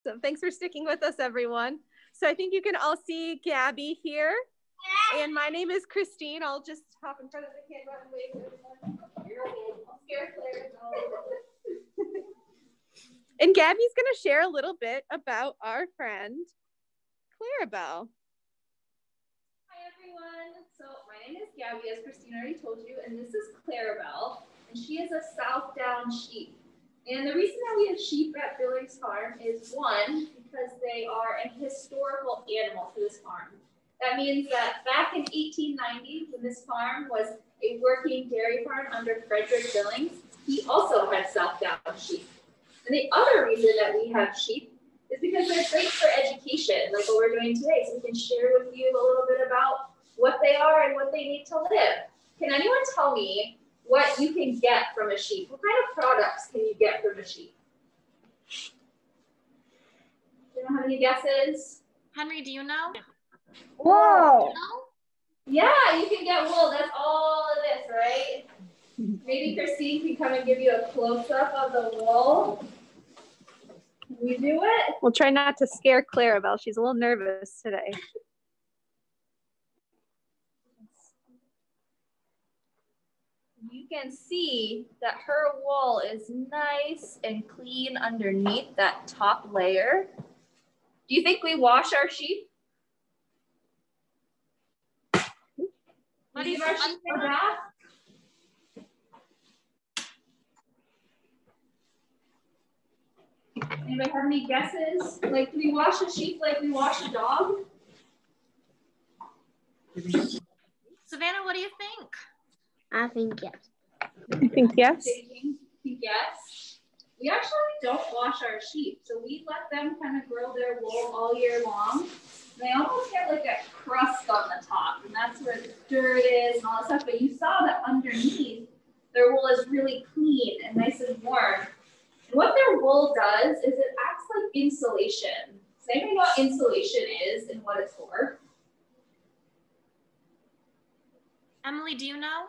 Awesome. Thanks for sticking with us, everyone. So I think you can all see Gabby here. And my name is Christine. I'll just hop in front of the camera and wave to everyone. I'll scare Claire. And Gabby's going to share a little bit about our friend, Clarabelle. Hi, everyone. So my name is Gabby, as Christine already told you, and this is Clarabelle, and she is a South Down sheep. And the reason that we have sheep at Billings Farm is, one, because they are a historical animal to this farm. That means that back in 1890, when this farm was a working dairy farm under Frederick Billings, he also had South Down sheep. And the other reason that we have sheep is because they're great for education, like what we're doing today. So we can share with you a little bit about what they are and what they need to live. Can anyone tell me what you can get from a sheep? What kind of products can you get from a sheep? Do you have any guesses? Henry, do you know? Whoa. Yeah, you can get wool. That's all it is, right? Maybe Christine can come and give you a close-up of the wool. Can we do it? We'll try not to scare Clarabelle. She's a little nervous today. You can see that her wool is nice and clean underneath that top layer. Do you think we wash our sheep? What do you give our sheep a bath? Anybody have any guesses? Like, do we wash a sheep like we wash a dog? Savannah, what do you think? I think yes. I think yes. Yes. We actually don't wash our sheep, so we let them kind of grow their wool all year long. They almost get like a crust on the top, and that's where the dirt is and all that stuff. But you saw that underneath, their wool is really clean and nice and warm. And what their wool does is it acts like insulation. Does anybody know what insulation is and what it's for? Emily, do you know?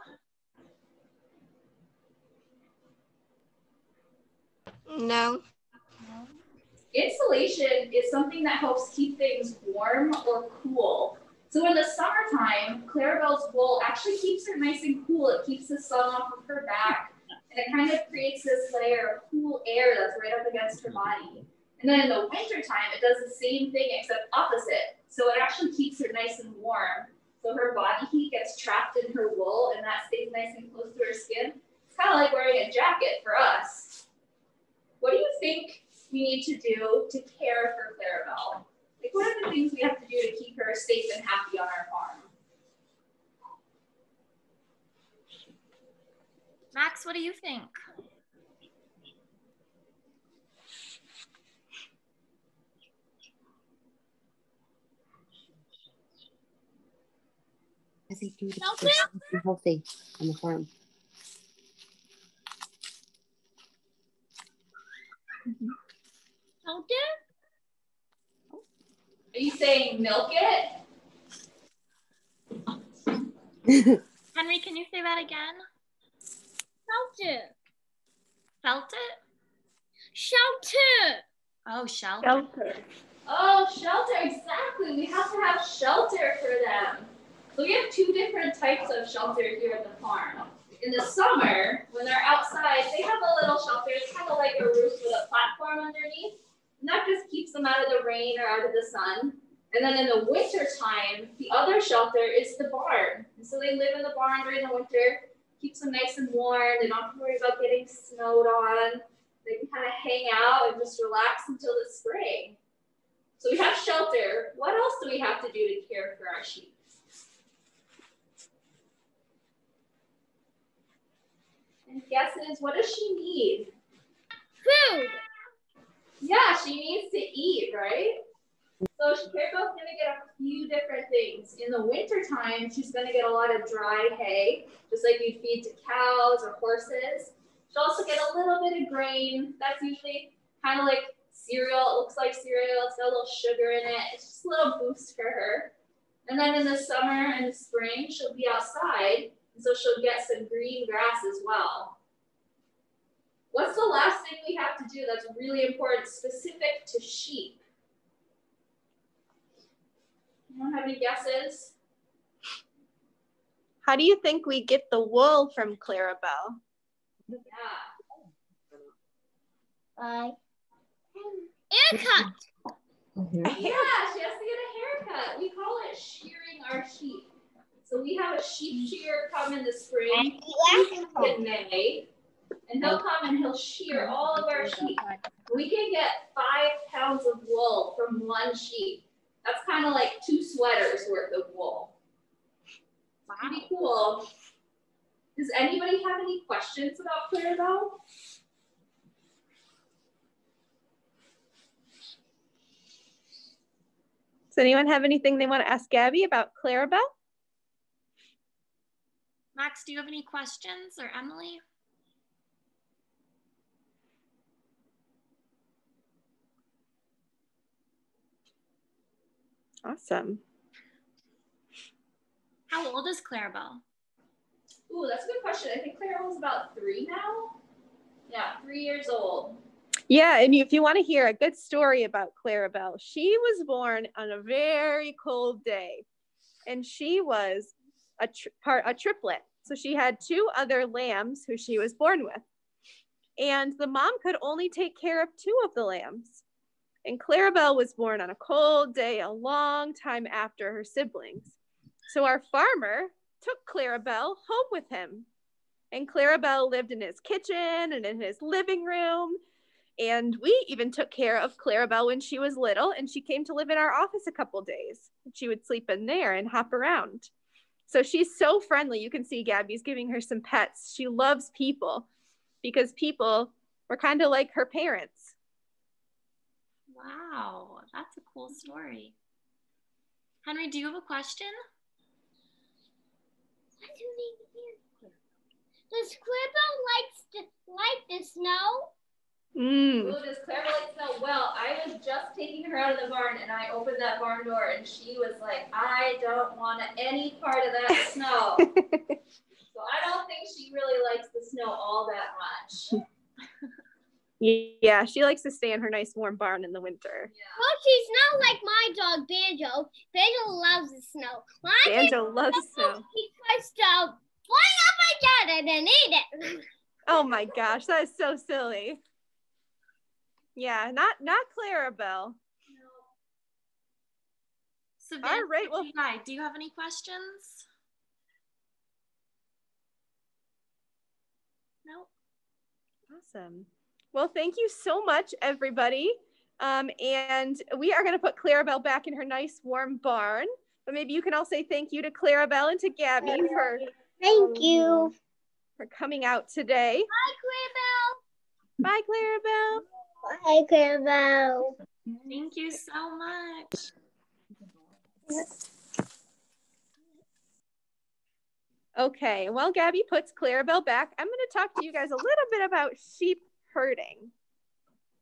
No. Insulation is something that helps keep things warm or cool. So in the summertime, Clarabelle's wool actually keeps her nice and cool. It keeps the sun off of her back, and it kind of creates this layer of cool air that's right up against her body. And then in the wintertime, it does the same thing except opposite. So it actually keeps her nice and warm. So her body heat gets trapped in her wool, and that stays nice and close to her skin. It's kind of like wearing a jacket for us. What do you think we need to do to care for Clarabelle? Like, what are the things we have to do to keep her safe and happy on our farm? Max, what do you think? I think you keep healthy on the farm. Shelter? Are you saying milk it? Henry, can you say that again? Shelter. Felt it? Shelter. Oh, shelter. Shelter. Oh, shelter, exactly. We have to have shelter for them. So we have two different types of shelter here at the farm. In the summer, when they're outside, they have a little shelter. It's kind of like a roof with a platform underneath. And that just keeps them out of the rain or out of the sun. And then in the winter time, the other shelter is the barn. And so they live in the barn during the winter, keeps them nice and warm. They don't have to worry about getting snowed on. They can kind of hang out and just relax until the spring. So we have shelter. What else do we have to do to care for our sheep? And guesses, what does she need? Food. Yeah, she needs to eat, right? So Clarabelle's going to get a few different things. In the winter time, she's going to get a lot of dry hay, just like you'd feed to cows or horses. She'll also get a little bit of grain. That's usually kind of like cereal. It looks like cereal. It's got a little sugar in it. It's just a little boost for her. And then in the summer and the spring, she'll be outside, and so she'll get some green grass as well. What's the last thing we have to do that's really important, specific to sheep? Anyone have any guesses? How do you think we get the wool from Clarabelle? Yeah. Haircut. Yeah, she has to get a haircut. We call it shearing our sheep. So we have a sheep shearer come in the spring, in May, and he'll come and he'll shear all of our sheep. We can get 5 pounds of wool from one sheep. That's kind of like 2 sweaters worth of wool. Wow. Pretty cool. Does anybody have any questions about Clarabelle? Does anyone have anything they want to ask Gabby about Clarabelle? Max, do you have any questions, or Emily? Awesome. How old is Clarabelle? Ooh, that's a good question. I think Clarabelle's about 3 now. Yeah, 3 years old. Yeah, and if you want to hear a good story about Clarabelle, she was born on a very cold day, and she was a triplet. So she had 2 other lambs who she was born with, and the mom could only take care of 2 of the lambs. And Clarabelle was born on a cold day a long time after her siblings. So our farmer took Clarabelle home with him, and Clarabelle lived in his kitchen and in his living room. And we even took care of Clarabelle when she was little, and she came to live in our office a couple days. She would sleep in there and hop around. So she's so friendly. You can see Gabby's giving her some pets. She loves people because people were kind of like her parents. Wow, that's a cool story. Henry, do you have a question? Does Clarabelle like the snow? Ooh, does Clarabelle like snow? Well, I was just taking her out of the barn, and I opened that barn door, and she was like, I don't want any part of that snow. So I don't think she really likes the snow all that much. Yeah, she likes to stay in her nice warm barn in the winter. Yeah. Well, she's not like my dog, Banjo. Banjo loves the snow. Banjo loves snow. He tries to fly up my cat and then eat it. Oh my gosh, that is so silly. Yeah, not Clarabelle. No. Savannah, all right, well, do you have any questions? No. Awesome. Well, thank you so much, everybody. And we are going to put Clarabelle back in her nice warm barn. But maybe you can all say thank you to Clarabelle and to Gabby for Thank you. For coming out today. Bye, Bye, Clarabelle. Clarabelle. Bye, Clarabelle. Thank you so much. Okay, while Gabby puts Clarabelle back, I'm going to talk to you guys a little bit about sheep herding.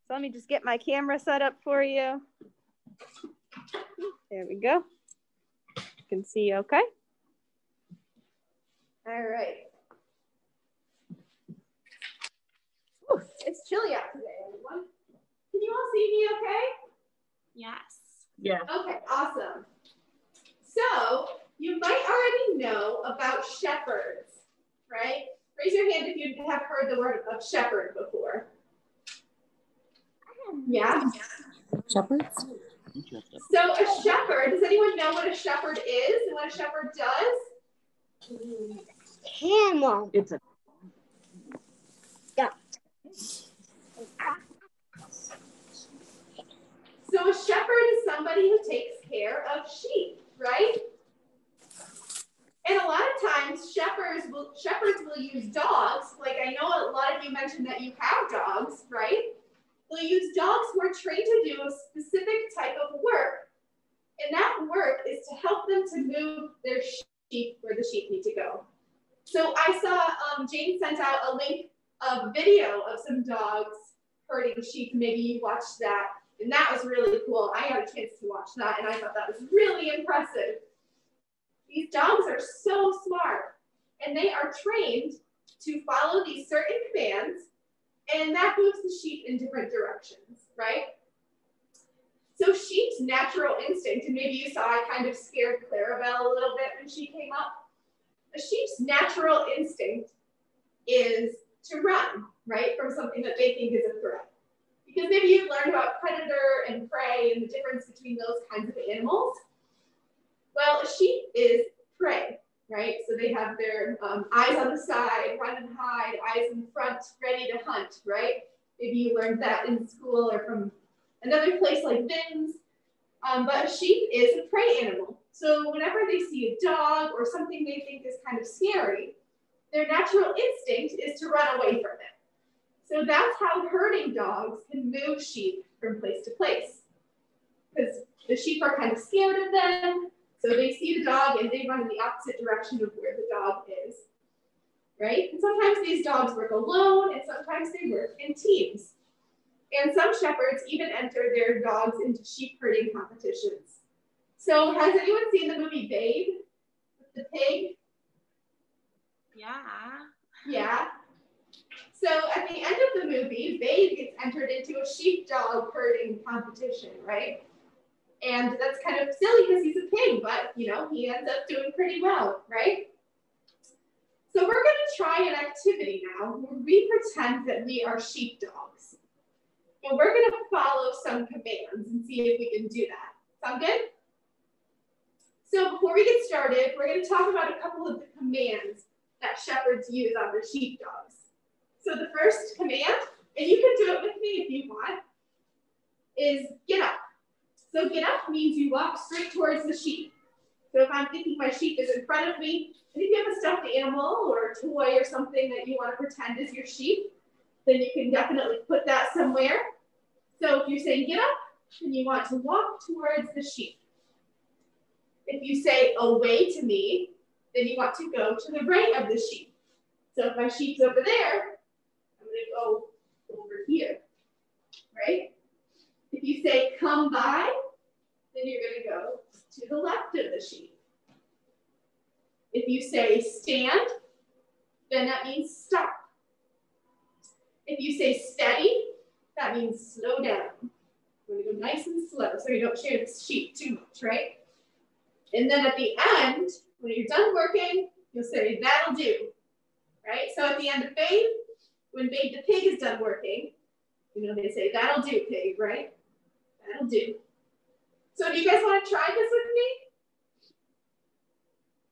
So let me just get my camera set up for you. There we go. You can see okay. All right. Ooh, it's chilly out today, everyone. Can you all see me okay? Yes. Yeah. Okay, awesome. So you might already know about shepherds, right? Raise your hand if you have heard the word of shepherd before. Yeah? Shepherds? So a shepherd, does anyone know what a shepherd is and what a shepherd does? Camel. It's a So a shepherd is somebody who takes care of sheep, right? And a lot of times shepherds will use dogs. Like I know a lot of you mentioned that you have dogs, right? They'll use dogs who are trained to do a specific type of work. And that work is to help them to move their sheep where the sheep need to go. So I saw Jane sent out a link of video of some dogs herding sheep. Maybe you watched that. And that was really cool. I had a chance to watch that, and I thought that was really impressive. These dogs are so smart, and they are trained to follow these certain commands and that moves the sheep in different directions, right? So sheep's natural instinct, and maybe you saw I kind of scared Clarabelle a little bit when she came up. A sheep's natural instinct is to run, right, from something that they think is a threat. Because maybe you've learned about predator and prey and the difference between those kinds of animals. Well, a sheep is prey, right? So they have their eyes on the side, run and hide, eyes in front, ready to hunt, right? Maybe you learned that in school or from another place like Billings. But a sheep is a prey animal. So whenever they see a dog or something they think is kind of scary, their natural instinct is to run away from it. So that's how herding dogs can move sheep from place to place. Because the sheep are kind of scared of them, so they see the dog and they run in the opposite direction of where the dog is, right? And sometimes these dogs work alone, and sometimes they work in teams. And some shepherds even enter their dogs into sheep herding competitions. So has anyone seen the movie Babe with the pig? Yeah. Yeah. So at the end of the movie, Babe gets entered into a sheepdog herding competition, right? And that's kind of silly because he's a pig, but you know, he ends up doing pretty well, right? So we're going to try an activity now where we pretend that we are sheepdogs. And we're going to follow some commands and see if we can do that. Sound good? So before we get started, we're going to talk about a couple of the commands that shepherds use on their sheepdogs. So the first command, and you can do it with me if you want, is get up. So get up means you walk straight towards the sheep. So if I'm thinking my sheep is in front of me, and if you have a stuffed animal or a toy or something that you want to pretend is your sheep, then you can definitely put that somewhere. So if you're saying get up, then you want to walk towards the sheep. If you say away to me, then you want to go to the right of the sheep. So if my sheep's over there, I'm going to go over here, right? If you say come by, then you're going to go to the left of the sheep. If you say stand, then that means stop. If you say steady, that means slow down. We're going to go nice and slow so you don't share the sheep too much, right? And then at the end, when you're done working, you'll say, that'll do, right? So at the end of Babe, when Babe the pig is done working, you know, they say, that'll do, pig, right? That'll do. So do you guys want to try this with me?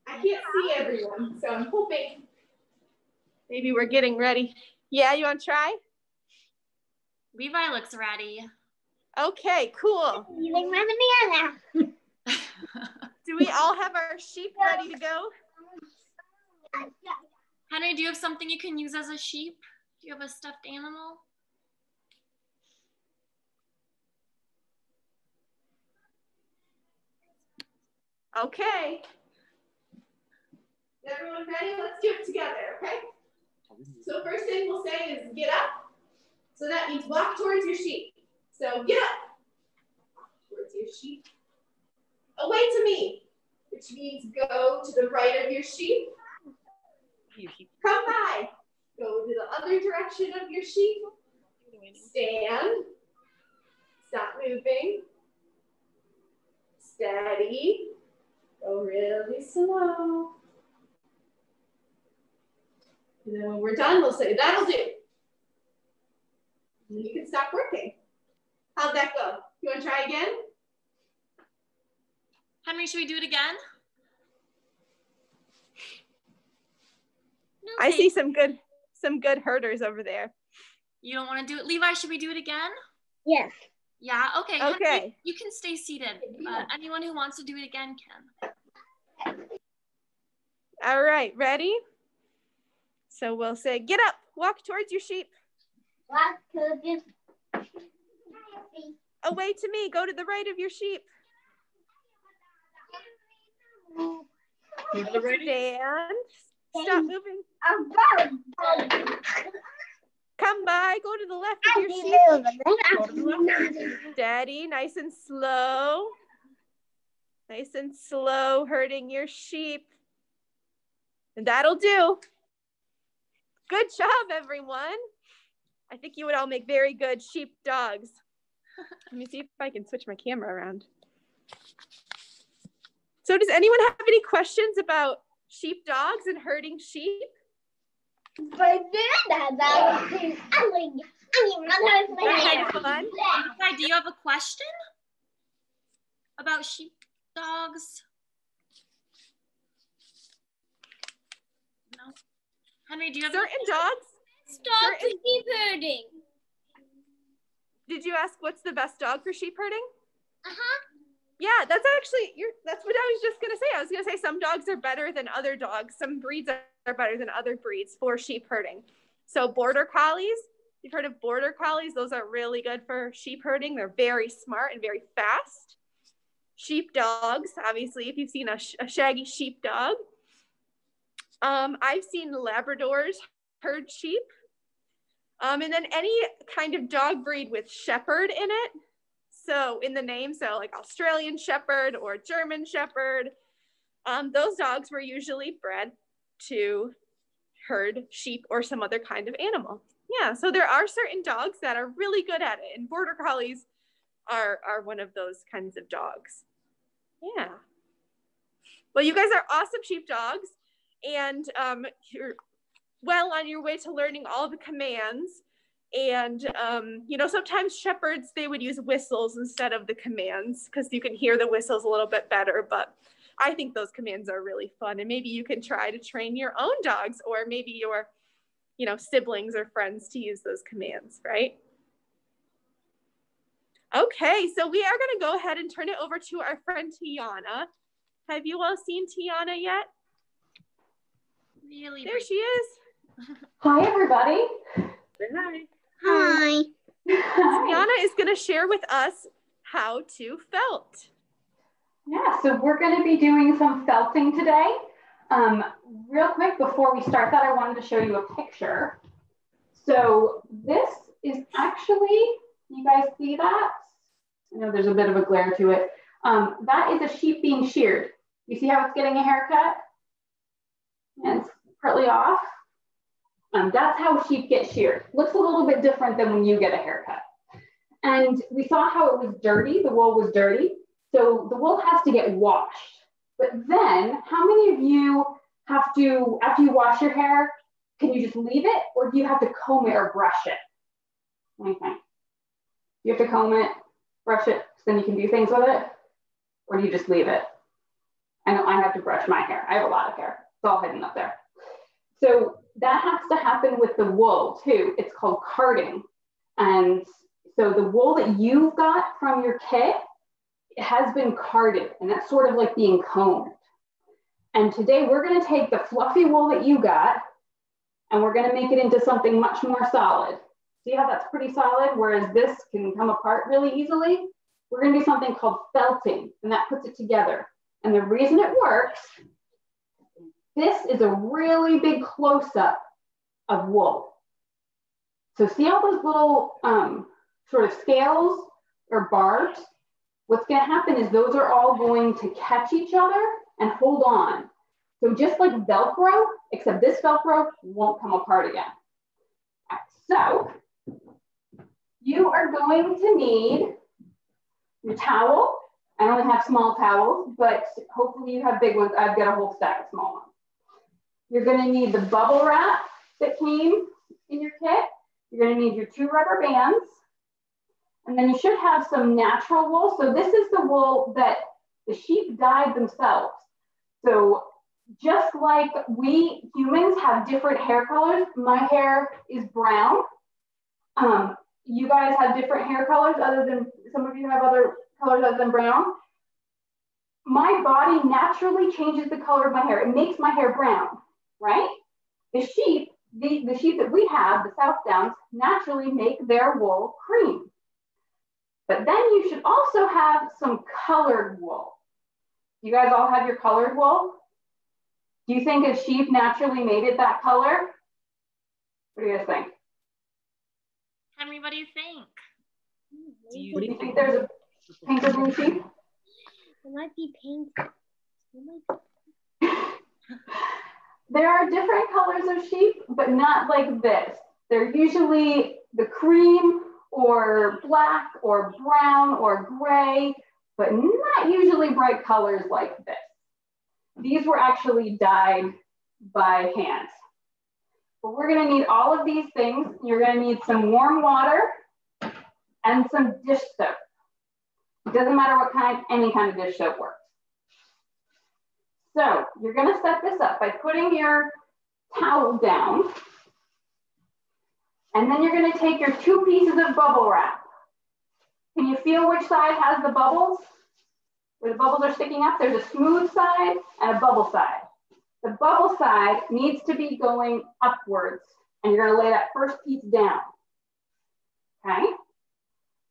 I can't see everyone, so I'm hoping maybe we're getting ready. Yeah, you want to try? Levi looks ready. Okay, cool. Eating my banana. Do we all have our sheep ready to go? Henry, do you have something you can use as a sheep? Do you have a stuffed animal? Okay. Is everyone ready? Let's do it together, okay? So first thing we'll say is get up. So that means walk towards your sheep. So get up towards your sheep. Away to me, which means go to the right of your sheep. Come by. Go to the other direction of your sheep. Stand. Stop moving. Steady. Go really slow. And then when we're done, we'll say, that'll do. And you can stop working. How'd that go? You want to try again? Henry, should we do it again? No, I see some good herders over there. You don't want to do it? Levi, should we do it again? Yes. Yeah, okay. Okay. Henry, you can stay seated. Anyone who wants to do it again can. All right, ready? So we'll say, get up, walk towards your sheep. Walk to the Away to me, go to the right of your sheep. Stand, stop moving. Come by, go to the left of your sheep. Steady, nice and slow. Nice and slow, herding your sheep. And that'll do. Good job, everyone. I think you would all make very good sheep dogs. Let me see if I can switch my camera around. So does anyone have any questions about sheep dogs and herding sheep? That kind of fun. Do you have a question about sheep dogs? No. Henry, do you have certain dogs? Dog for sheep herding. Did you ask what's the best dog for sheep herding? Uh-huh. Yeah, that's actually, that's what I was just going to say. I was going to say some dogs are better than other dogs. Some breeds are better than other breeds for sheep herding. So border collies, you've heard of border collies. Those are really good for sheep herding. They're very smart and very fast. Sheep dogs, obviously, if you've seen a shaggy sheep dog. I've seen Labradors herd sheep. And then any kind of dog breed with shepherd in it. So in the name, so like Australian Shepherd or German Shepherd, those dogs were usually bred to herd sheep or some other kind of animal. Yeah, so there are certain dogs that are really good at it, and border collies are one of those kinds of dogs. Yeah. Well, you guys are awesome sheep dogs, and you're well on your way to learning all the commands. And, you know, sometimes shepherds, they would use whistles instead of the commands because you can hear the whistles a little bit better. But I think those commands are really fun. And maybe you can try to train your own dogs or maybe your, you know, siblings or friends to use those commands, right? Okay, so we are going to go ahead and turn it over to our friend Tiana. Have you all seen Tiana yet? Really? There she is. Hi, everybody. Hi. Hi. Tiana is going to share with us how to felt. Yeah, so we're going to be doing some felting today. Real quick, before we start that, I wanted to show you a picture. So this is actually, you guys see that? I know there's a bit of a glare to it. That is a sheep being sheared. You see how it's getting a haircut? And it's partly off. That's how sheep get sheared. Looks a little bit different than when you get a haircut. And we saw how it was dirty, the wool was dirty. So the wool has to get washed. But then how many of you have to, after you wash your hair, can you just leave it or do you have to comb it or brush it? What do you think? You have to comb it, brush it, so then you can do things with it? Or do you just leave it? I know I have to brush my hair. I have a lot of hair. It's all hidden up there. So that has to happen with the wool too. It's called carding. And so the wool that you've got from your kit, it has been carded, and that's sort of like being combed. And today we're going to take the fluffy wool that you got and we're going to make it into something much more solid. See how that's pretty solid, whereas this can come apart really easily? We're going to do something called felting, and that puts it together. And the reason it works, this is a really big close-up of wool. So see all those little sort of scales or barbs? What's going to happen is those are all going to catch each other and hold on. So just like Velcro, except this Velcro won't come apart again. So you are going to need your towel. I only have small towels, but hopefully you have big ones. I've got a whole stack of small ones. You're going to need the bubble wrap that came in your kit. You're going to need your 2 rubber bands. And then you should have some natural wool. So this is the wool that the sheep dyed themselves. So just like we humans have different hair colors, my hair is brown. You guys have different hair colors other than, some of you have other colors other than brown. My body naturally changes the color of my hair. It makes my hair brown, right? The sheep, the sheep that we have, the South Downs, naturally make their wool cream. But then you should also have some colored wool. You guys all have your colored wool? Do you think a sheep naturally made it that color? What do you guys think? Henry, what do you think? Do you think there's a pinker than sheep? It might be pink. There are different colors of sheep, but not like this. They're usually the cream or black or brown or gray, but not usually bright colors like this. These were actually dyed by hand. But we're gonna need all of these things. You're gonna need some warm water and some dish soap. It doesn't matter what kind, any kind of dish soap works. So you're gonna set this up by putting your towel down, and then you're gonna take your 2 pieces of bubble wrap. Can you feel which side has the bubbles? Where the bubbles are sticking up, there's a smooth side and a bubble side. The bubble side needs to be going upwards, and you're gonna lay that first piece down, okay?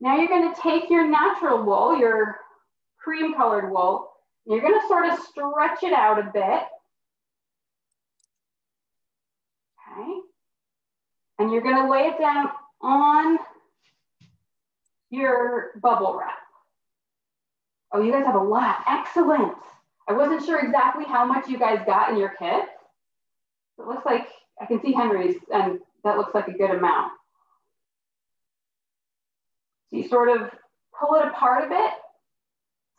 Now you're gonna take your natural wool, your cream colored wool, and you're gonna sort of stretch it out a bit, okay? And you're gonna lay it down on your bubble wrap. Oh, you guys have a lot, excellent. I wasn't sure exactly how much you guys got in your kit. It looks like, I can see Henry's, and that looks like a good amount. So you sort of pull it apart a bit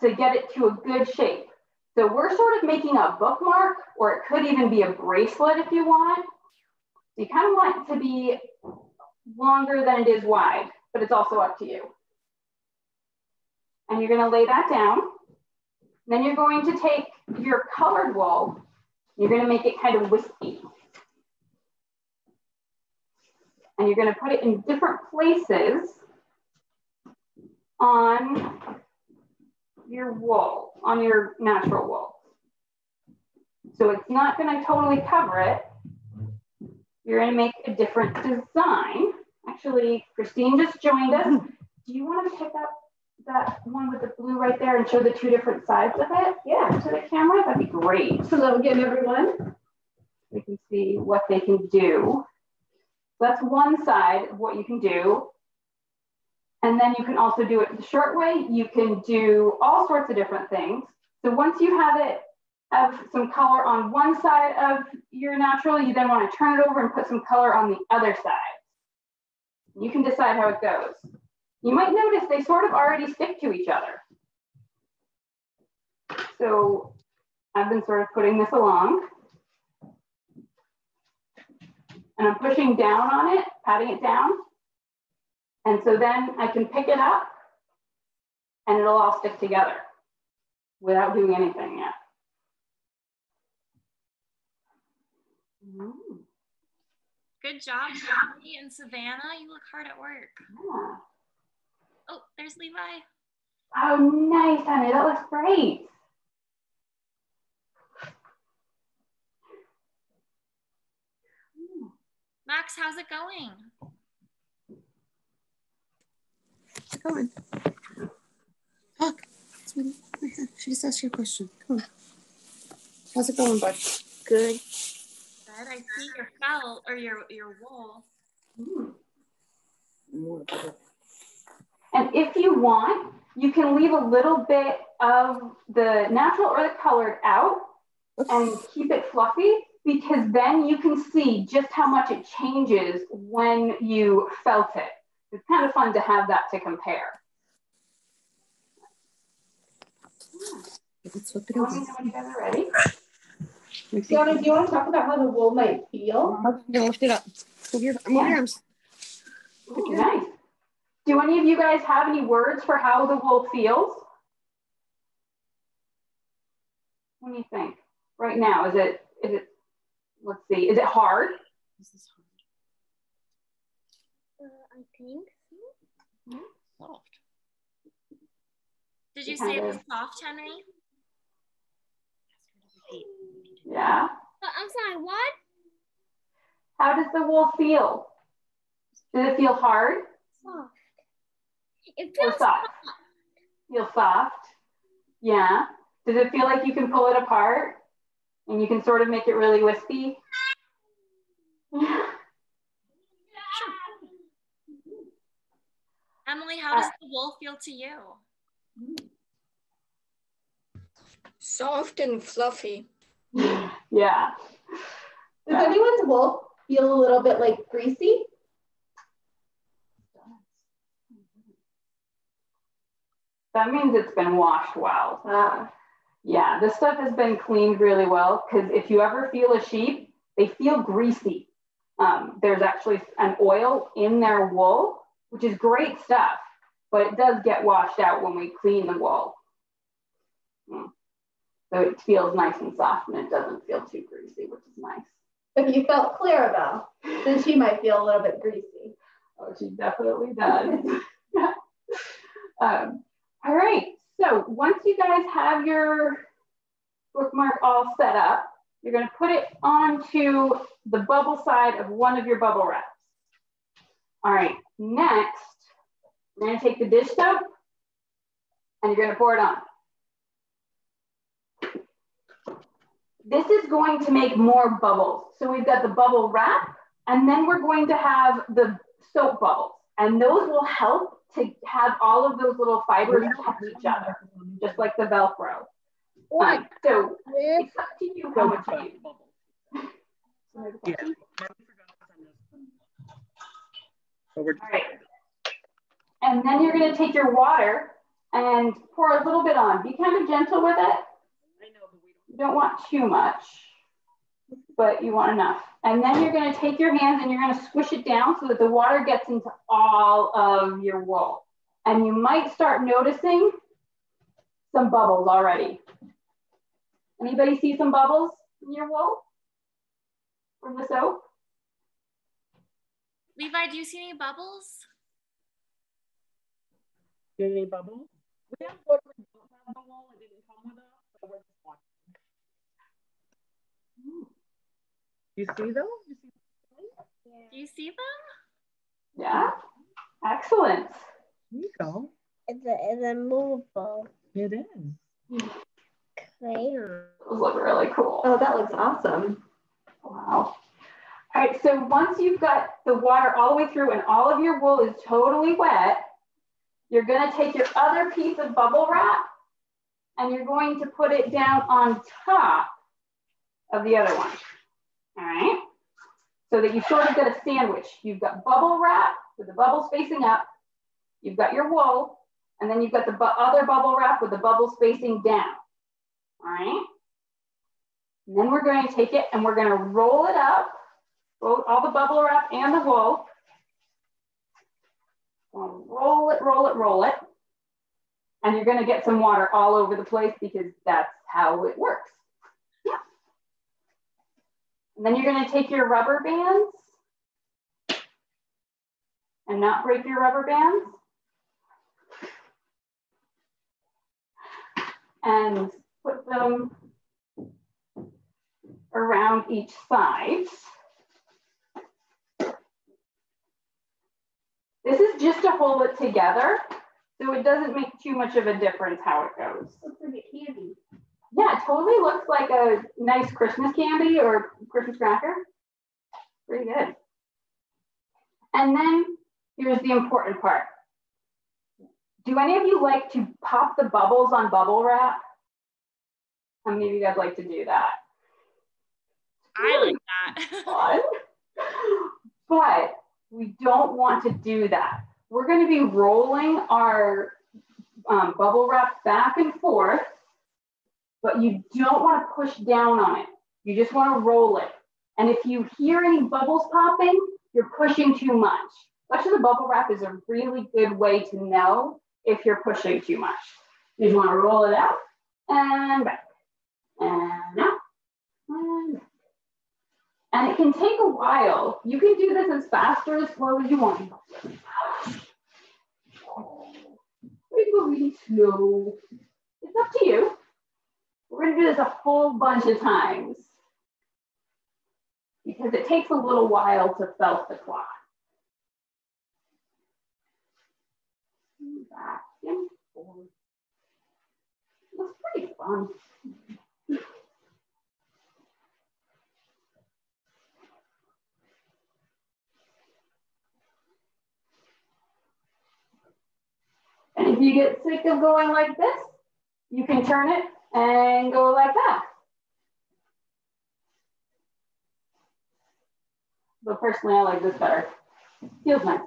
to get it to a good shape. So we're sort of making a bookmark, or it could even be a bracelet if you want. So you kind of want it to be longer than it is wide, but it's also up to you. And you're gonna lay that down. Then you're going to take your colored wool, you're gonna make it kind of wispy. And you're gonna put it in different places on your wool, on your natural wool. So it's not gonna totally cover it. You're gonna make a different design. Actually, Christine just joined us. Do you wanna pick up that one with the blue right there and show the 2 different sides of it? Yeah, to the camera, that'd be great. Hello again, everyone. We can see what they can do. So that's one side of what you can do. And then you can also do it the short way. You can do all sorts of different things. So once you have some color on one side of your natural, you then want to turn it over and put some color on the other side. You can decide how it goes. You might notice they sort of already stick to each other. So I've been sort of putting this along. And I'm pushing down on it, patting it down. And so then I can pick it up and it'll all stick together without doing anything yet. Good job, Emily and Savannah. You look hard at work. Yeah. Oh, there's Levi. Oh, nice, honey. That looks great. Max, how's it going? How's it going? Talk. She just asked you a question. Come on. How's it going, bud? Good. Good. I see your felt or your wool. And if you want, you can leave a little bit of the natural or the colored out and keep it fluffy, because then you can see just how much it changes when you felt it. It's kind of fun to have that to compare. Let's flip it Let over. me know when you guys are ready. Sienna, do you want to talk about how the wool might feel? I'm gonna lift it up. Move your arms. Ooh, nice. Do any of you guys have any words for how the wool feels? What do you think? Right now, is it, let's see, is it hard? I think so. Soft. Did you say it was soft, Henry? Yeah. I'm sorry, what? How does the wool feel? Does it feel hard? Soft. It Or feels soft? Feel soft? Yeah. Does it feel like you can pull it apart and you can sort of make it really wispy? Emily, how does the wool feel to you? Soft and fluffy. Yeah. Does anyone's wool feel a little bit like greasy? That means it's been washed well. Yeah, this stuff has been cleaned really well because if you ever feel a sheep, they feel greasy. There's actually an oil in their wool, which is great stuff, but it does get washed out when we clean the wool. So it feels nice and soft and it doesn't feel too greasy, which is nice. If you felt Clarabelle, then she might feel a little bit greasy. Oh, she definitely does. All right, so once you guys have your bookmark all set up, you're going to put it onto the bubble side of one of your bubble wraps. All right, next, we're going to take the dish soap and you're going to pour it on. This is going to make more bubbles. So we've got the bubble wrap, and then we're going to have the soap bubbles. And those will help to have all of those little fibers touch each other, just like the Velcro. So it's up to you how much you use. All right. And then you're going to take your water and pour a little bit on. Be kind of gentle with it. You don't want too much, but you want enough. And then you're going to take your hands and you're going to squish it down so that the water gets into all of your wool. And you might start noticing some bubbles already. Anybody see some bubbles in your wool from the soap? Levi, do you see any bubbles? Any bubbles? We have one that don't have the wool. It didn't come with us, so we're just watching. You see them? Do you see them? Yeah. Excellent. There you go. It's a movable. It is. Crayon. Those look really cool. Oh, that looks awesome. Wow. All right, so once you've got the water all the way through and all of your wool is totally wet, you're going to take your other piece of bubble wrap and you're going to put it down on top of the other one. All right, so that you sort of get a sandwich. You've got bubble wrap with the bubbles facing up, you've got your wool, and then you've got the other bubble wrap with the bubbles facing down. All right, and then we're going to take it and we're going to roll it up, both all the bubble wrap and the wool. Roll it, roll it, roll it. And you're going to get some water all over the place because that's how it works. Yeah. And then you're going to take your rubber bands and not break your rubber bands. And put them around each side. This is just to hold it together, so it doesn't make too much of a difference how it goes. Looks like a candy. Yeah, it totally looks like a nice Christmas candy or Christmas cracker. Pretty good. And then here's the important part. Do any of you like to pop the bubbles on bubble wrap? How many of you guys like to do that? I like that. Fun. But we don't want to do that. We're going to be rolling our bubble wrap back and forth, but you don't want to push down on it. You just want to roll it. And if you hear any bubbles popping, you're pushing too much. Especially the bubble wrap is a really good way to know if you're pushing too much. You just want to roll it out and back and out and back. And it can take a while. You can do this as fast or as slow as you want. We go really slow. It's up to you. We're going to do this a whole bunch of times because it takes a little while to felt the cloth. Back and forth. That's pretty fun. And if you get sick of going like this, you can turn it and go like that. But personally, I like this better. Feels nice.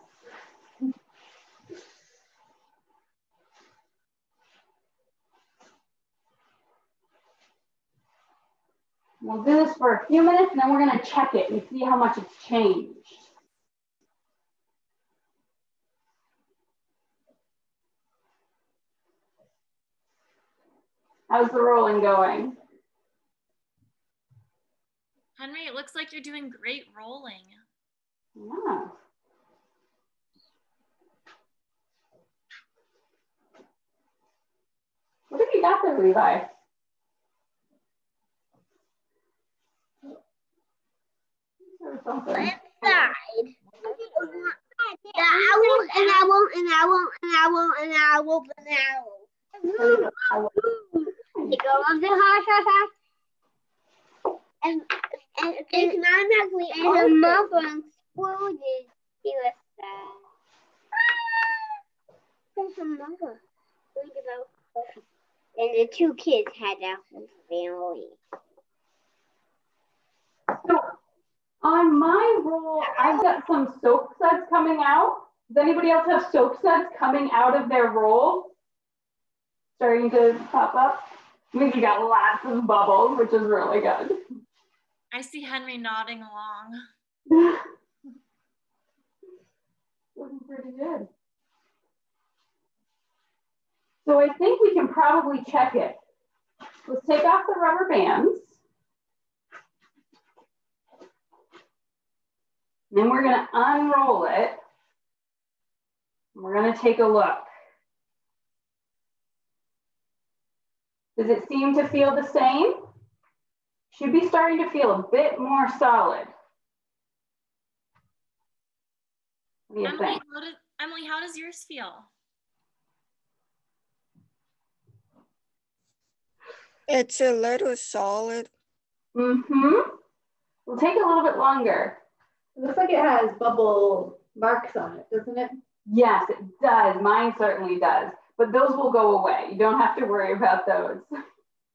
We'll do this for a few minutes and then we're gonna check it and see how much it's changed. How's the rolling going? Henry, it looks like you're doing great rolling. Yeah. What have you got there, Levi? Or something. Inside. I won't, and I won't, and I won't, and I won't, and I won't, and I won't. You go on the hot. And economically, and the mother exploded. He was sad. There's a mother. And the two kids had their whole family. So on my roll, I've got some soap suds coming out. Does anybody else have soap suds coming out of their roll? Starting to pop up? I think you got lots of bubbles, which is really good. I see Henry nodding along. Looking pretty good. So I think we can probably check it. Let's take off the rubber bands. Then we're gonna unroll it. We're gonna take a look. Does it seem to feel the same? Should be starting to feel a bit more solid. What do you think? Emily, how does yours feel? It's a little solid. Mm-hmm. We'll take a little bit longer. It looks like it has bubble marks on it, doesn't it? Yes, it does. Mine certainly does. But those will go away. You don't have to worry about those.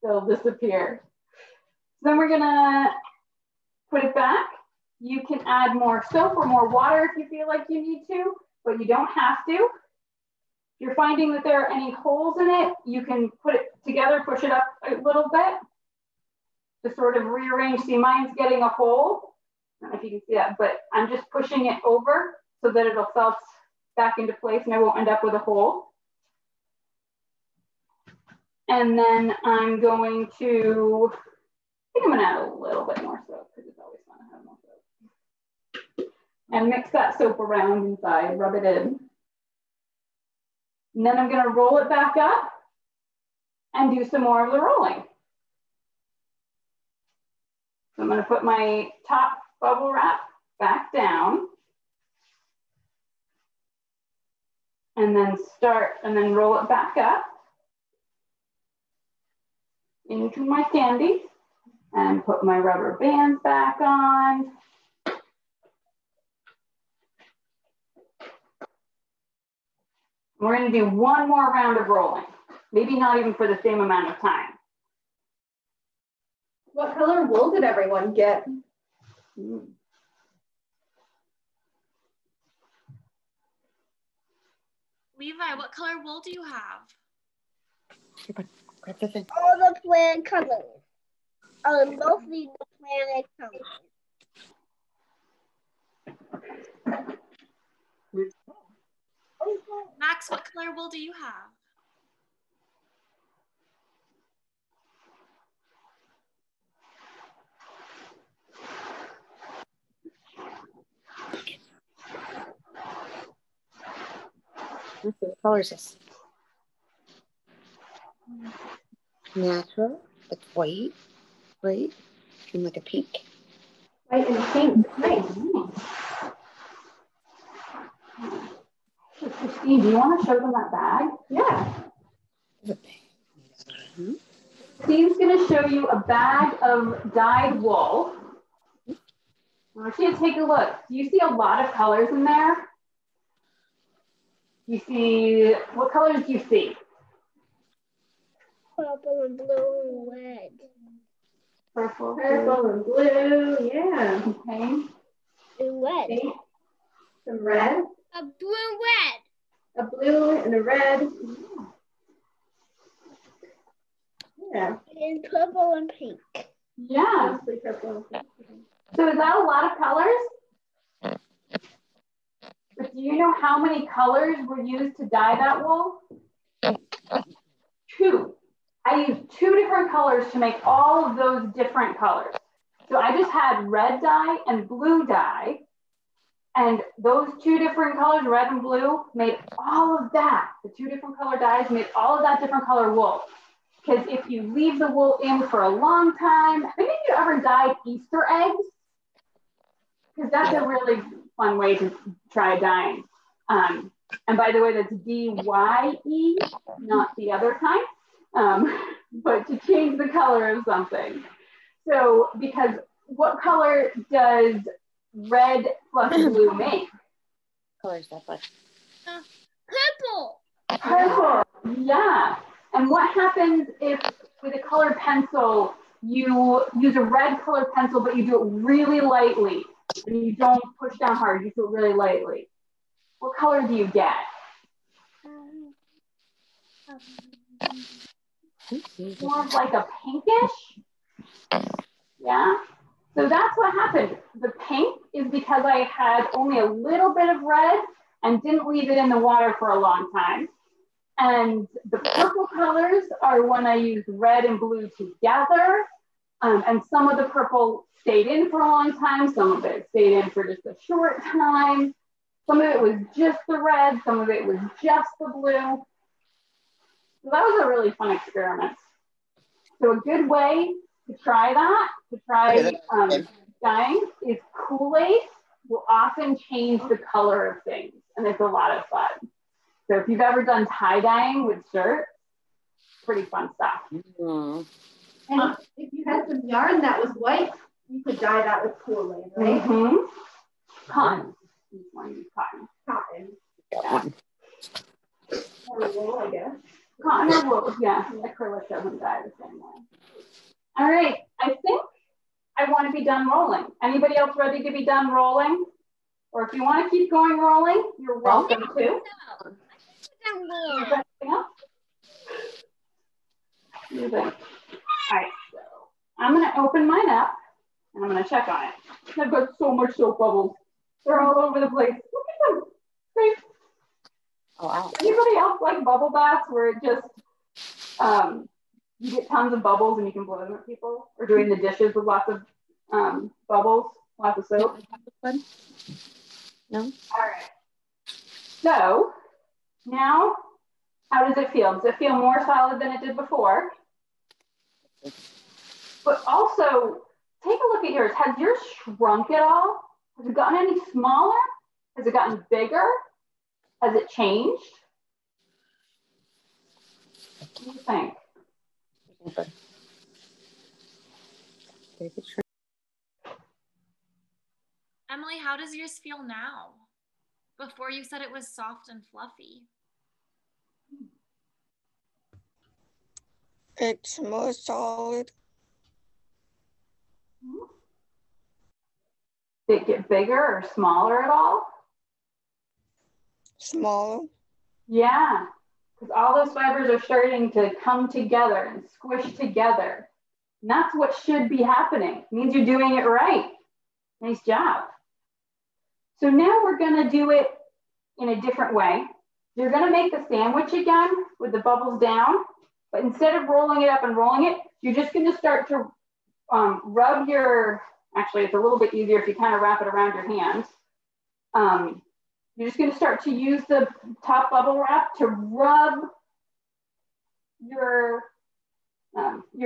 They'll disappear. So then we're gonna put it back. You can add more soap or more water if you feel like you need to, but you don't have to. If you're finding that there are any holes in it, you can put it together, push it up a little bit to sort of rearrange. See, mine's getting a hole. I don't know if you can see that, but I'm just pushing it over so that it'll self back into place and I won't end up with a hole. And then I'm going to, I think I'm gonna add a little bit more soap because it's always fun to have more soap. And mix that soap around inside, rub it in. And then I'm gonna roll it back up and do some more of the rolling. So I'm gonna put my top bubble wrap back down. And then roll it back up into my candy and put my rubber bands back on. We're gonna do one more round of rolling, maybe not even for the same amount of time. What color wool did everyone get? Levi, what color wool do you have? Grab the thing. All the planet colors. Mostly the planet colors. Max, what color wool do you have? What color is this? Natural. It's white, right? And like a pink. White and pink. Nice. So Christine, do you want to show them that bag? Yeah. Steve's going to show you a bag of dyed wool. I want you to take a look. Do you see a lot of colors in there? You see, what colors do you see? Purple and blue and red. Purple, and blue, yeah. Okay. And red. Pink, some red, A blue and red. a blue and a red. Yeah. And purple and pink. Yeah. So is that a lot of colors? But do you know how many colors were used to dye that wool? 2. I used 2 different colors to make all of those different colors. So I just had red dye and blue dye. And those 2 different colors, red and blue, made all of that. The 2 different color dyes made all of that different color wool. Because if you leave the wool in for a long time, have any of you ever dyed Easter eggs? Because that's a really fun way to try dyeing. And by the way, that's D-Y-E, not the other kind, but to change the color of something. So, because what color does red plus blue make? Color is that, but Purple. Purple, yeah. And what happens if with a colored pencil, you use a red colored pencil, but you do it really lightly and you don't push down hard, you do it really lightly? What color do you get? More of like a pinkish? Yeah. So that's what happened. The pink is because I had only a little bit of red and didn't leave it in the water for a long time. And the purple colors are when I used red and blue together. And some of the purple stayed in for a long time. Some of it stayed in for just a short time. Some of it was just the red. Some of it was just the blue. So that was a really fun experiment. So a good way to try that, to try dyeing, is Kool-Aid will often change the color of things. And it's a lot of fun. So if you've ever done tie-dyeing with shirts, pretty fun stuff. And if you had some yarn that was white, you could dye that with Kool-Aid, right? Mm-hmm. Cotton. You want to use cotton. Cotton. Yeah. Or wool, I guess. Cotton or wool, yeah. Acrylic doesn't dye the same way. All right, I think I want to be done rolling. Anybody else ready to be done rolling? Or if you want to keep going rolling, you're welcome to. Anything else? All right, so I'm going to open mine up and I'm going to check on it. I've got so much soap bubbles. They're all over the place. Look at them. Great. oh wow. Anybody else like bubble baths where it just, you get tons of bubbles and you can blow them at people? Or doing the dishes with lots of bubbles, lots of soap? No? All right. So now, how does it feel? Does it feel more solid than it did before? But also, take a look at yours. Has yours shrunk at all? Has it gotten any smaller? Has it gotten bigger? Has it changed? What do you think? Emily, how does yours feel now? Before you said it was soft and fluffy. It's more solid. Did it get bigger or smaller at all? Smaller. Yeah, because all those fibers are starting to come together and squish together. And that's what should be happening. It means you're doing it right. Nice job. So now we're going to do it in a different way. You're going to make the sandwich again with the bubbles down, but instead of rolling it up and rolling it, you're just going to start to rub your, actually it's a little bit easier if you kind of wrap it around your hands. You're just going to start to use the top bubble wrap to rub your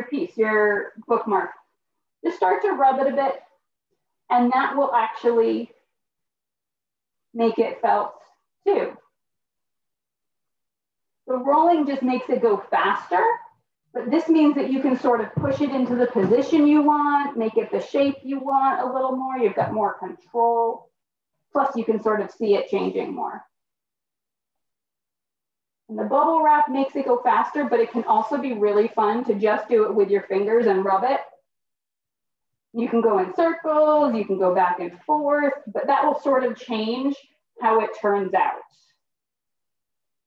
piece, your bookmark. Just start to rub it a bit, and that will actually make it felt too. The rolling just makes it go faster, but this means that you can sort of push it into the position you want, make it the shape you want a little more. You've got more control. Plus you can sort of see it changing more. And the bubble wrap makes it go faster, but it can also be really fun to just do it with your fingers and rub it. You can go in circles, you can go back and forth, but that will sort of change how it turns out.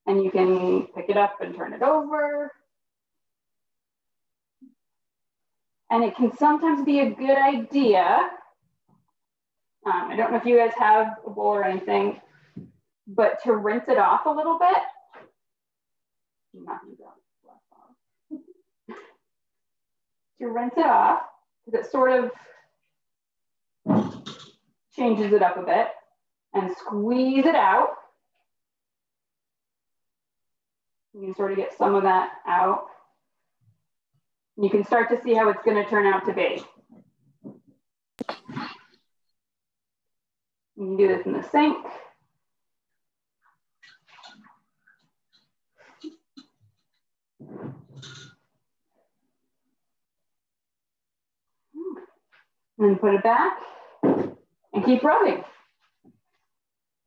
And you can pick it up and turn it over. And it can sometimes be a good idea. I don't know if you guys have a bowl or anything, but to rinse it off a little bit. To rinse it off, because it sort of changes it up a bit, and squeeze it out. You can sort of get some of that out. You can start to see how it's going to turn out to be. You can do this in the sink. And put it back and keep rubbing.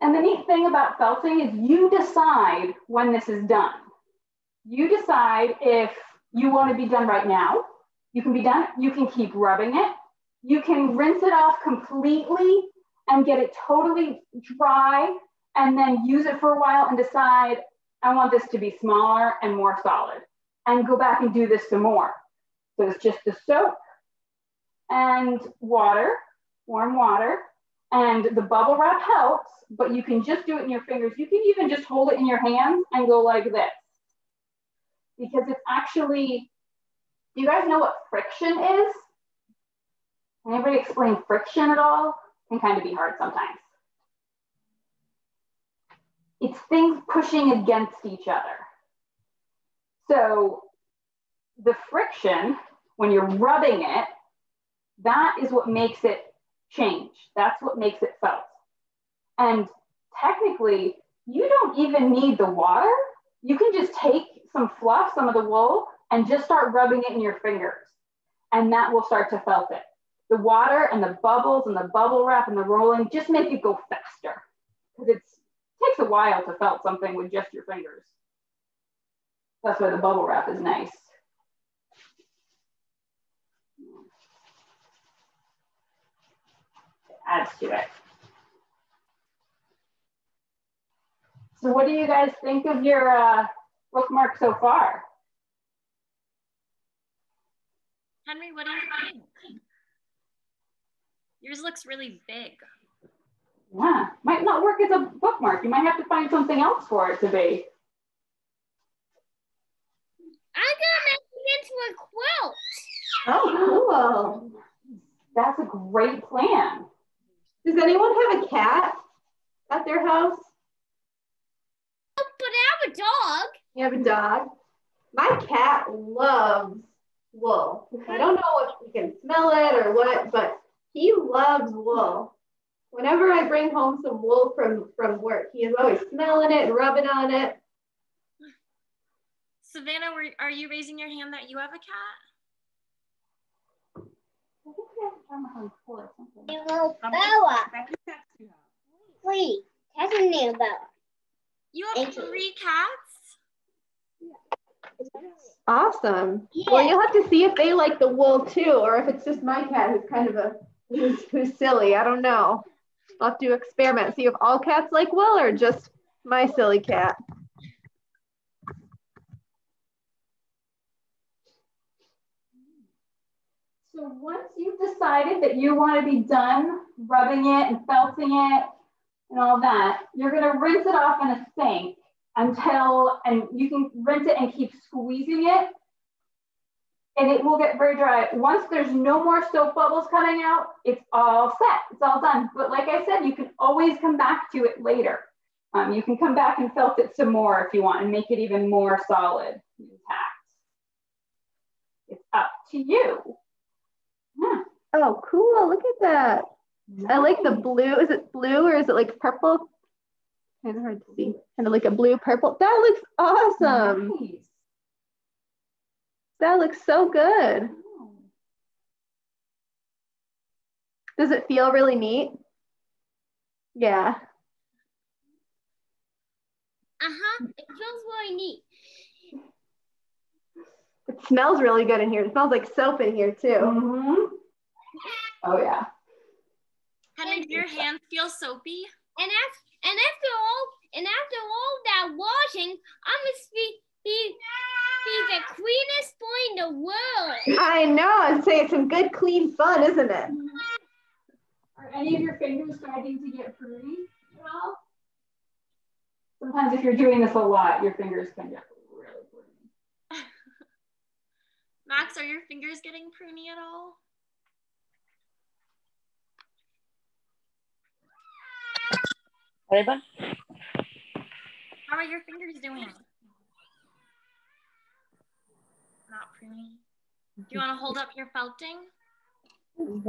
And the neat thing about felting is you decide when this is done. You decide if you want to be done right now. You can be done. You can keep rubbing it. You can rinse it off completely and get it totally dry and then use it for a while and decide, I want this to be smaller and more solid, and go back and do this some more. So it's just the soap and water, warm water, and the bubble wrap helps, but you can just do it in your fingers. You can even just hold it in your hands and go like this, because it's actually, you guys know what friction is? Can anybody explain friction at all? It can kind of be hard sometimes. It's things pushing against each other. So the friction, when you're rubbing it, that is what makes it change. That's what makes it felt. And technically, you don't even need the water. You can just take some fluff, some of the wool, and just start rubbing it in your fingers. And that will start to felt it. The water and the bubbles and the bubble wrap and the rolling just make it go faster. Because it takes a while to felt something with just your fingers. That's why the bubble wrap is nice. It adds to it. So what do you guys think of your bookmark so far? Henry, what do you think? Yours looks really big. Yeah, might not work as a bookmark. You might have to find something else for it to be. I'm gonna make it into a quilt. Oh, cool. That's a great plan. Does anyone have a cat at their house? But I have a dog. You have a dog? My cat loves wool. I don't know if he can smell it or what, but he loves wool. Whenever I bring home some wool from work, he is always smelling it and rubbing on it. Savannah, are you raising your hand that you have a cat? I think we have to turn on for something. New Bella. Please, that's a new Bella. You have 3 cats? Awesome. Yeah. Well, you'll have to see if they like the wool too, or if it's just my cat who's kind of who's silly. I don't know. I'll have to experiment, see if all cats like wool or just my silly cat. So once you've decided that you want to be done rubbing it and felting it and all that, you're going to rinse it off in a sink until, and you can rinse it and keep squeezing it, and it will get very dry. Once there's no more soap bubbles coming out, it's all set, it's all done. But like I said, you can always come back to it later. You can come back and felt it some more if you want and make it even more solid and intact. It's up to you. Yeah. Oh, cool. Look at that. Nice. I like the blue. Is it blue or is it like purple? Kind of hard to see. Kind of like a blue purple. That looks awesome. Nice. That looks so good. Does it feel really neat? Yeah. It feels really neat. It smells really good in here. It smells like soap in here too. Mm-hmm. Oh yeah. Henry, do your hands feel soapy? And after all that washing, I'm gonna be the cleanest boy in the world. I know. I'd say it's some good, clean fun, isn't it? Are any of your fingers starting to get pruny at all? Sometimes if you're doing this a lot, your fingers can get really pruny. Max, are your fingers getting pruny at all? How are your fingers doing? Not pruny. Do you want to hold up your felting? You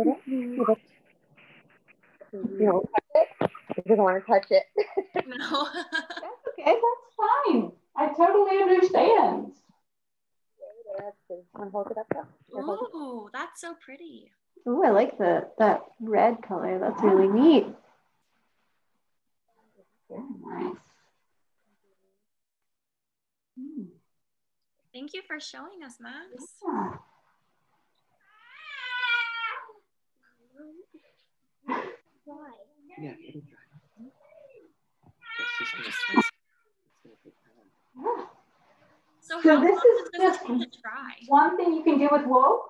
don't touch it? He doesn't want to touch it. No. That's okay. That's fine. I totally understand. Want to hold it up though? Ooh, that's so pretty. Ooh, I like that red color. That's really neat. Very nice. Thank you for showing us, Max. Yeah. Why? Yeah, it'll dry. So So how this long is does this just take to dry? one thing you can do with wool.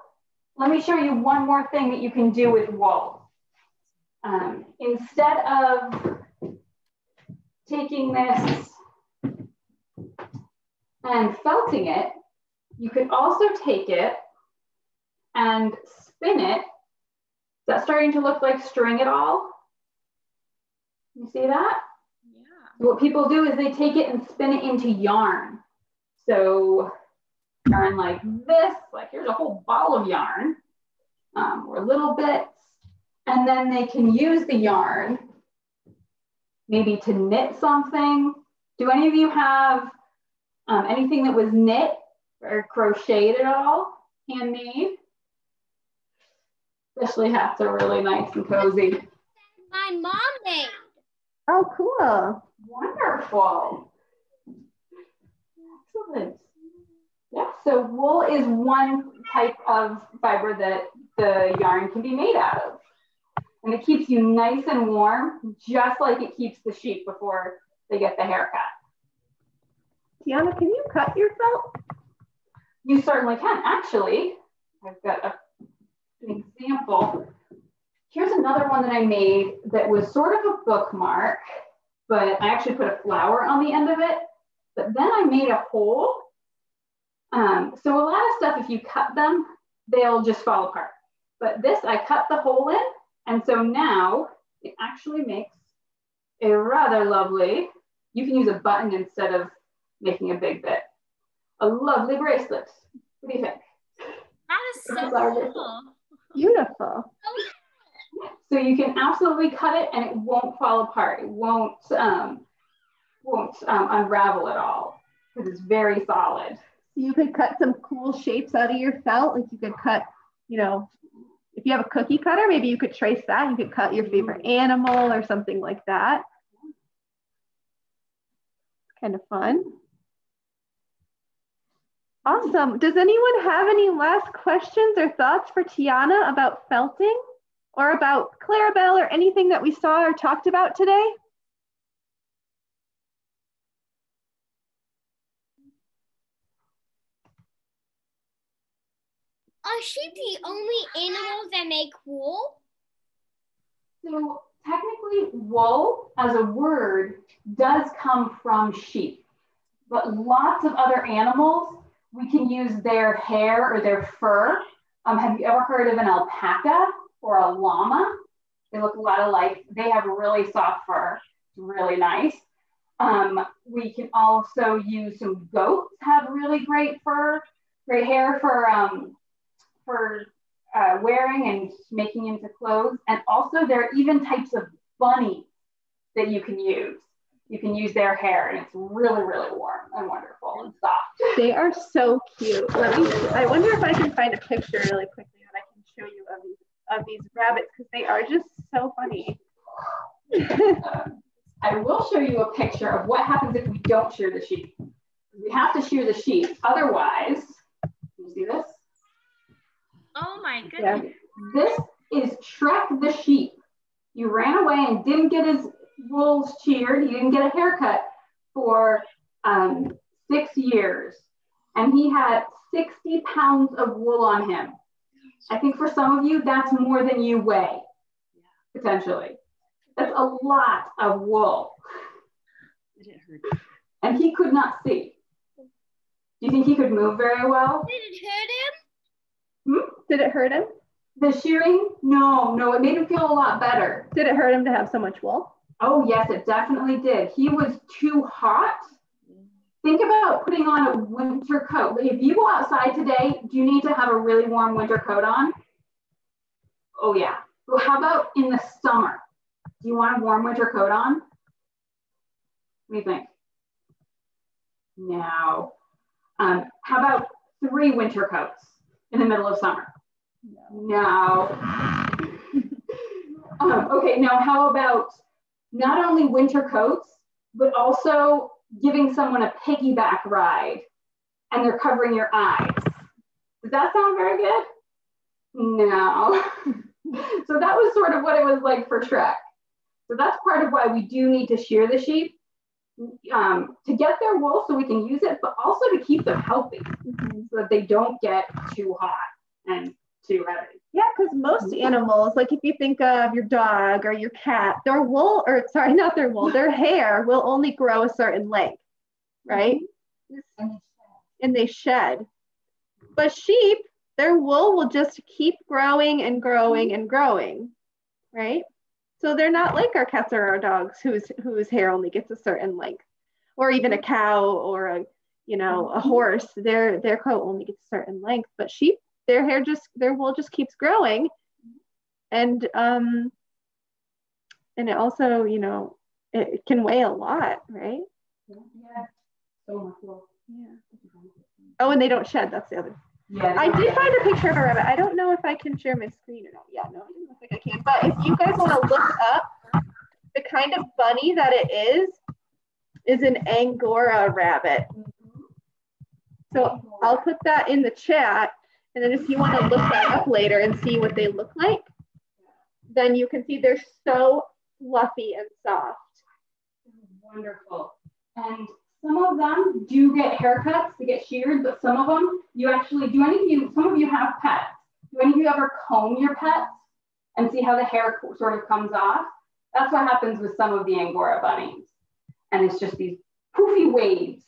Let me show you one more thing that you can do with wool. Instead of taking this and felting it, you could also take it and spin it. Is that starting to look like string at all? You see that? Yeah. What people do is they take it and spin it into yarn. So yarn like this, like here's a whole ball of yarn, or little bits, and then they can use the yarn maybe to knit something. Do any of you have anything that was knit or crocheted at all, handmade? Especially hats are really nice and cozy. My mom made. Oh, cool. Wonderful. Excellent. Yeah, so wool is one type of fiber that the yarn can be made out of. And it keeps you nice and warm, just like it keeps the sheep before they get the haircut. Tiana, can you cut your felt? You certainly can. Actually, I've got an example. Here's another one that I made that was sort of a bookmark, but I actually put a flower on the end of it. But then I made a hole. So a lot of stuff, if you cut them, they'll just fall apart. But this, I cut the hole in. And so now it actually makes a rather lovely, you can use a button instead of making a big bit. A lovely bracelet. What do you think? That is so cool. Beautiful. So you can absolutely cut it and it won't fall apart. It won't unravel at all because it's very solid. You could cut some cool shapes out of your felt. Like you could cut, you know, if you have a cookie cutter, maybe you could trace that. You could cut your favorite animal or something like that. It's kind of fun. Awesome. Does anyone have any last questions or thoughts for Tiana about felting or about Clarabelle or anything that we saw or talked about today? Are sheep the only animals that make wool? So technically wool as a word does come from sheep, but lots of other animals, we can use their hair or their fur. Have you ever heard of an alpaca or a llama? They look a lot alike. They have really soft fur. It's really nice. We can also use some goats have really great fur, great hair for wearing and making into clothes. And also there are even types of bunnies that you can use. You can use their hair and it's really, really warm and wonderful and soft. They are so cute. I wonder if I can find a picture really quickly that I can show you of these rabbits because they are just so funny. I will show you a picture of what happens if we don't shear the sheep. We have to shear the sheep. Otherwise, you see this? Oh my goodness. Yeah. This is Shrek the sheep. He ran away and didn't get his wool sheared. He didn't get a haircut for 6 years. And he had 60 pounds of wool on him. I think for some of you, that's more than you weigh, potentially. That's a lot of wool. It hurt. And he could not see. Do you think he could move very well? Did it hurt him? Did it hurt him? The shearing? No, it made him feel a lot better. Did it hurt him to have so much wool? Oh yes, it definitely did. He was too hot. Think about putting on a winter coat. If you go outside today, do you need to have a really warm winter coat on? Oh yeah. Well, how about in the summer? Do you want a warm winter coat on? What do you think? No. How about 3 winter coats in the middle of summer? No. Okay, now how about not only winter coats, but also giving someone a piggyback ride and they're covering your eyes? Does that sound very good? No. So that was sort of what it was like for Shrek. So that's part of why we do need to shear the sheep, to get their wool so we can use it, but also to keep them healthy so that they don't get too hot and too heavy. Yeah, because most animals, like if you think of your dog or your cat, their wool, or sorry, not their wool, their hair will only grow a certain length, right? And they shed. But sheep, their wool will just keep growing and growing and growing, right? So they're not like our cats or our dogs whose hair only gets a certain length, or even a cow or a horse. Their coat only gets a certain length, but sheep, their wool just keeps growing, and it also it can weigh a lot, right? Yeah. So much wool. Yeah. Oh, and they don't shed. That's the other. Yeah. I did find a picture of a rabbit. I don't know if I can share my screen or not. Yeah, no, I don't think I can. But if you guys want to look up the kind of bunny that it is an Angora rabbit. So I'll put that in the chat. And then if you want to look that up later and see what they look like, then you can see they're so fluffy and soft. Wonderful. And some of them do get haircuts to get sheared, but some of them you actually, some of you have pets. Do any of you ever comb your pets and see how the hair sort of comes off? That's what happens with some of the Angora bunnies. And it's just these poofy waves.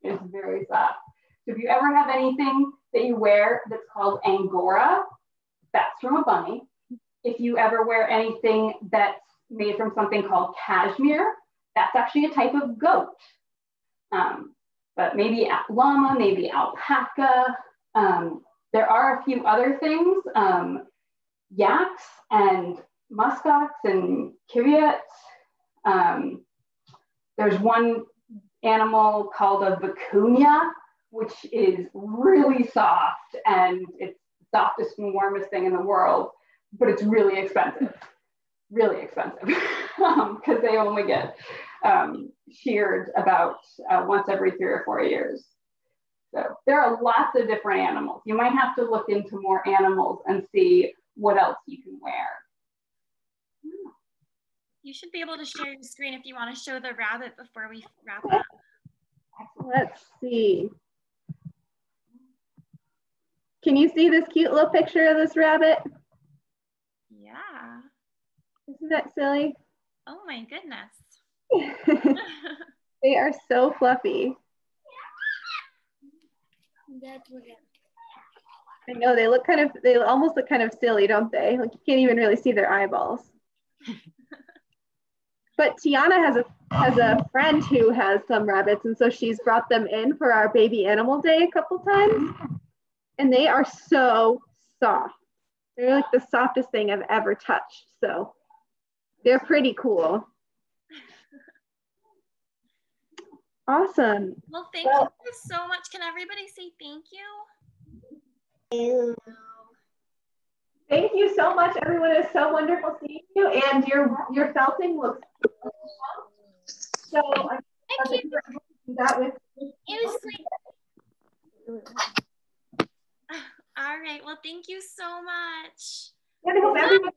It's very soft. So if you ever have anything that you wear that's called Angora, that's from a bunny. If you ever wear anything that's made from something called cashmere, that's actually a type of goat. But maybe llama, maybe alpaca. There are a few other things, yaks and muskox and kiviots. There's one animal called a vicuña, which is really soft, and it's the softest and warmest thing in the world, but it's really expensive, because they only get sheared about once every 3 or 4 years. So there are lots of different animals. You might have to look into more animals and see what else you can wear. You should be able to share your screen if you want to show the rabbit before we wrap up. Let's see. Can you see this cute little picture of this rabbit? Yeah. Isn't that silly? Oh my goodness. They are so fluffy. I know they almost look kind of silly, don't they? Like you can't even really see their eyeballs. But Tiana has a friend who has some rabbits, and so she's brought them in for our baby animal day a couple times. And they are so soft. They're like the softest thing I've ever touched. So they're pretty cool. Awesome. Well, thank you so much. Can everybody say thank you? Thank you so much, everyone. It's so wonderful seeing you, and your felting looks beautiful. So I'm glad that you were able to do that with me. It was like, all right. Well, thank you so much. And I hope everyone.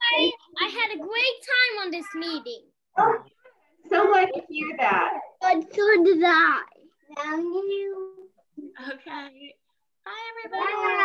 I had a great time on this meeting. Oh, so glad to hear that. But so did I. Now you. Okay. Bye, everybody. Bye.